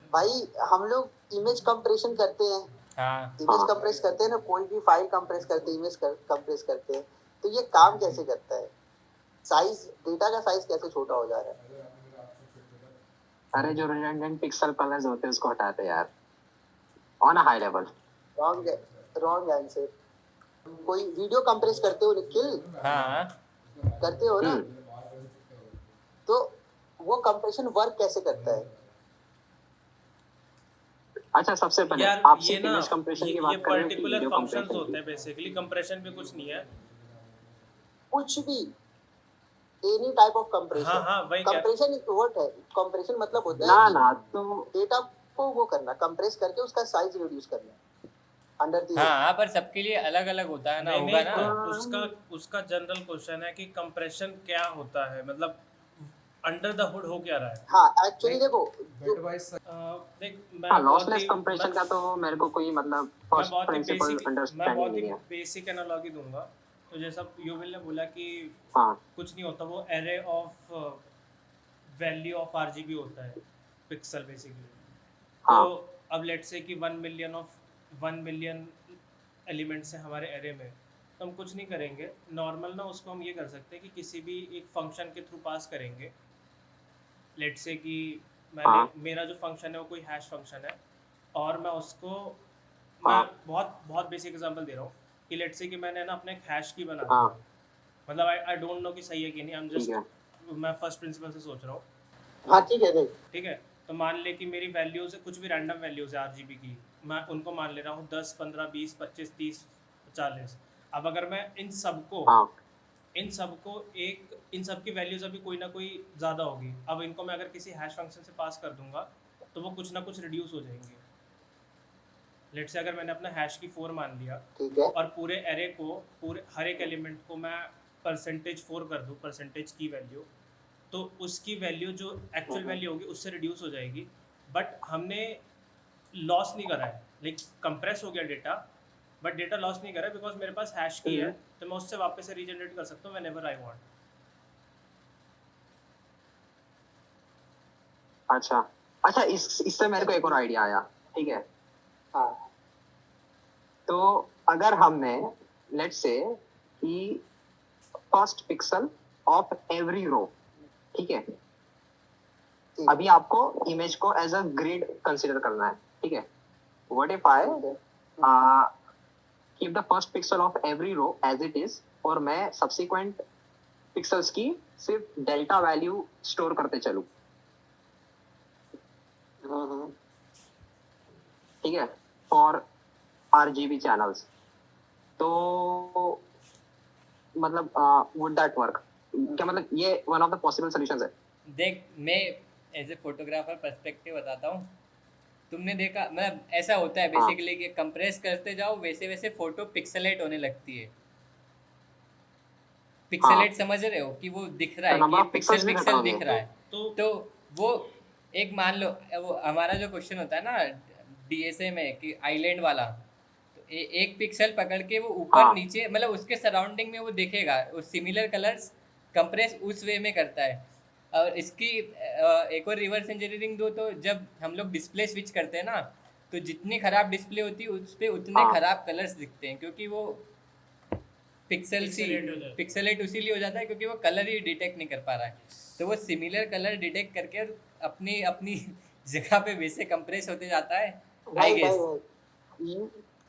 भाई हम लोग इमेज कंप्रेशन करते हैं, हाँ इमेज कंप्रेस करते हैं ना, कोई भी फाइल कंप्रेस करते हैं, इमेज कंप्रेस करते हैं, तो ये काम कैसे करता है? साइज, डेटा का साइज कैसे छोटा हो जा रहा है? अरे जो रिडंडेंट पिक्सल कलर्स होते हैं उसको हटाते यार, on a high level. Wrong, wrong answer. कोई वीडियो कंप्रेस करते हो निखिल? हाँ करते हो ना? तो वो कंप्रेशन वर्क कैसे करता है? अच्छा सबसे पहले यार आप ये सिर्फ ना इमेज कंप्रेशन की ये बात कर रहे हो कि पर्टिकुलर वीडियो फंक्शंस कंप्रेशन होते की? हैं, बेसिकली कंप्रेशन भी कुछ नहीं है। कुछ भी, एनी टाइप ऑफ हाँ कंप्रेशन। हाँ वही क्या, कंप्रेशन एक वर्ड है, कंप्रेशन मतलब होता ना है ना कि तो डेटा को वो करना, कंप्रेस करके उसका साइज रिड्यूस करना अंडर दी। हाँ, पर सबके लिए अलग अलग होता है ना, नहीं होगा नहीं, ना। तो उसका जनरल क्वेश्चन है कि कंप्रेशन क्या होता है, मतलब अंडर द हुड हो क्या रहा है। हाँ एक्चुअली देखो देख हाँ, लॉसलेस कंप्रेशन का तो मेरे को कोई मतलब मैं फर्स्ट बहुत ही प्रिंसिपल बेसिक मैं अंडरस्टैंडिंग बहुत ही नहीं है। बेसिक एनालॉजी दूंगा। तो जैसा युविल ने बोला कि हाँ कुछ नहीं होता, वो array of value of RGB होता है, पिक्सल बेसिकली। तो हाँ अब लेट से कि 1 मिलियन एलिमेंट्स हैं हमारे एरे में, तो हम कुछ नहीं करेंगे नॉर्मल ना, उसको हम ये कर सकते हैं कि किसी भी एक फंक्शन के थ्रू पास करेंगे। लेट से कि हाँ मेरा जो फंक्शन है वो कोई हैश फंक्शन है, और मैं उसको, मैं हाँ बहुत बहुत बेसिक एग्जांपल दे रहा हूँ कि लेट से कि मैंने ना अपने एक हैश की बना हाँ दिया, मतलब आई डोंट नो कि सही है कि नहीं, आई एम ठीक जस्ट, है। मैं फर्स्ट प्रिंसिपल से सोच रहा हूँ। हाँ ठीक है देख। ठीक है, तो मान ले कि मेरी वैल्यूज़ कुछ भी रैंडम वैल्यूज़ है आरजीबी की, मैं उनको मान ले रहा हूँ 10 15 20 25 30 40। अब अगर मैं हाँ इन सबको एक इन सब की वैल्यूज़ अभी कोई ना कोई ज़्यादा होगी, अब इनको मैं अगर किसी हैश फंक्शन से पास कर दूंगा तो वो कुछ ना कुछ रिड्यूस हो जाएंगे। लेट से अगर मैंने अपना हैश की 4 मान लिया, ठीक है। और पूरे एरे को, पूरे हर एक एलिमेंट को मैं %4 कर दूँ, परसेंटेज की वैल्यू, तो उसकी वैल्यू जो एक्चुअल वैल्यू होगी उससे रिड्यूस हो जाएगी। बट हमने लॉस नहीं करा है, लाइक कंप्रेस हो गया डेटा, बट डेटा लॉस नहीं करा है, बिकॉज मेरे पास हैश की है, तो मैं उससे वापस से रीजनरेट कर सकता हूँ व्हेन एवर आई वांट। अच्छा अच्छा, इससे मेरे को एक और आइडिया आया। ठीक है, हाँ तो अगर हमने लेट्स से कि first pixel of every row, ठीक है, ठीक अभी आपको इमेज को एज अ ग्रिड कंसीडर करना है। ठीक है, व्हाट इफ आई है। Keep the first pixel of every row as it is, और मैं सब्सिक्वेंट पिक्सल्स की सिर्फ डेल्टा वैल्यू स्टोर करते चलूं। ठीक है, फॉर आरजीबी चैनल्स, तो मतलब वुड दैट वर्क? क्या मतलब ये one of the possible solutions है? देख, मैं एज ए फोटोग्राफर पर्सपेक्टिव बताता हूँ। तुमने देखा, मतलब ऐसा होता है हाँ बेसिकली कि कंप्रेस करते जाओ वैसे वैसे फोटो पिक्सेलेट होने लगती है। हाँ, पिक्सेलेट समझ रहे हो कि वो दिख रहा तो है कि नंबर ये ऑफ पिक्सल पिक्सल्स भी घटा पिक्सल होंगे। दिख रहा है। तो तो वो एक मान लो, वो हमारा जो क्वेश्चन होता है ना डीएसए में कि आइलैंड वाला, तो एक पिक्सल पकड़ के वो ऊपर हाँ नीचे, मतलब उसके सराउंडिंग में वो देखेगा, वो सिमिलर कलर्स कंप्रेस उस वे में करता है। और इसकी एक और रिवर्स इंजीनियरिंग दो, तो जब हम लोग डिस्प्ले स्विच करते हैं ना, तो जितनी खराब डिस्प्ले होती है उस पर उतने हाँ खराब कलर्स दिखते हैं, क्योंकि वो पिक्सेलेट हो जाता है। पिक्सेलेट इसीलिए हो जाता है क्योंकि वो कलर ही डिटेक्ट नहीं कर पा रहा है। तो वो सिमिलर कलर डिटेक्ट करके अपनी अपनी जगह पे वैसे कंप्रेस होते जाता है, आई भाई भाई गेस। भाई,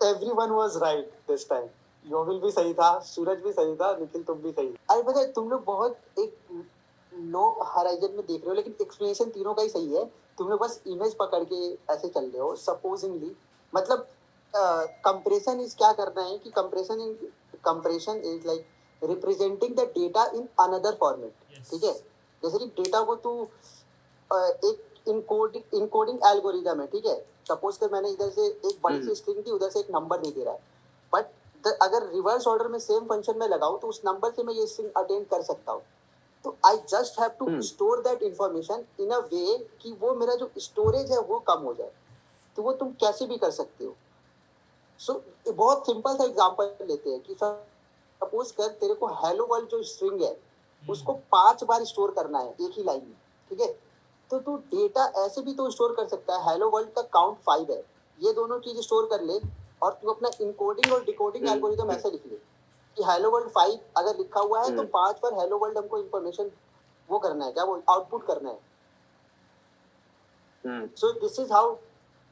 everyone was right this time. Yuval भी सही था, सूरज भी सही था, निखिल तुम भी सही। अरे पता है, तुम लोग बहुत एक लो हराइजन में देख रहे हो, लेकिन एक्सप्लेनेशन तीनों का ही सही है। तुम लोग बस इमेज पकड़ के ऐसे चल रहे हो सपोजिंगली। मतलब कंप्रेशन इज क्या करना है कि compression is like representing the data in another format. ठीक है, जैसे कि डेटा को तू एक इनकोडिंग एल्गोरिदम है। ठीक है, सपोज कर मैंने इधर से एक बड़ी सी स्ट्रिंग थी, उधर से एक नंबर दे दे रहा है, बट अगर रिवर्स ऑर्डर में सेम फंक्शन में लगाऊं तो उस नंबर से मैं ये स्ट्रिंग अटेंड कर सकता हूँ। तो I just have to store that information in a way कि वो मेरा जो स्टोरेज है वो कम हो जाए। तो वो तुम कैसे भी कर सकते हो। सो बहुत सिंपल सा एग्जांपल लेते हैं कि सपोज कर तेरे को हेलो वर्ल्ड जो स्ट्रिंग है उसको 5 बार स्टोर करना है एक ही लाइन में। ठीक है, तो तू डेटा ऐसे भी तो स्टोर कर सकता है। हेलो वर्ल्ड का काउंट 5 है, ये दोनों चीज स्टोर कर ले और तू अपना इनकोडिंग और डिकोडिंग एल्गोरिदम ऐसे लिख ले कि हेलो वर्ल्ड 5 अगर लिखा हुआ है तो 5 पर हेलो वर्ल्ड हमको इन्फॉर्मेशन वो करना है, क्या वो आउटपुट करना है। So this is how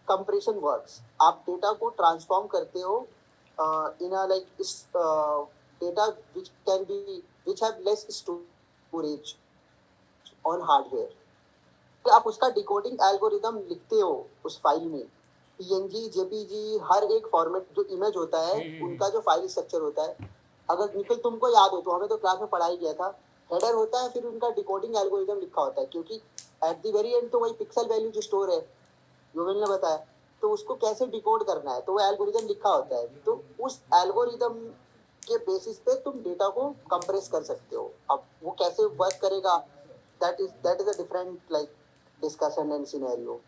compression works. आप डेटा को ट्रांसफॉर्म करते हो in a like data which can be which have less storage on hardware. तो आप उसका डिकोडिंग एल्गोरिदम लिखते हो उस फाइल में, पीएनजी जेपीजी हर एक फॉर्मेट जो इमेज होता है उनका जो फाइल स्ट्रक्चर होता है। अगर निखिल तुमको याद हो तो हमें तो क्लास में पढ़ाई गया था, हेडर होता है फिर उनका डिकोडिंग एल्गोरिदम लिखा होता है, क्योंकि एट द वेरी एंड तो वही पिक्सल वैल्यू जो स्टोर है योवेल ने बताया, तो उसको कैसे डिकोड करना है तो वो एल्गोरिदम लिखा होता है। तो उस एल्गोरिदम के बेसिस पे तुम डेटा को कंप्रेस कर सकते हो। अब वो कैसे वर्क करेगा that is a different like discussion and scenario,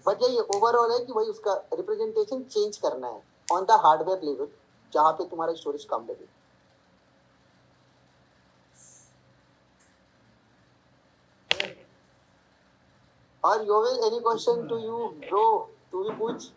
but यही ओवरऑल है कि वही उसका रिप्रेजेंटेशन चेंज करना है ऑन द हार्डवेयर लेवल जहाँ पे तुम्हारा स्टोरेज कम लगे। और Yuval any question to you bro, तू भी पूछ।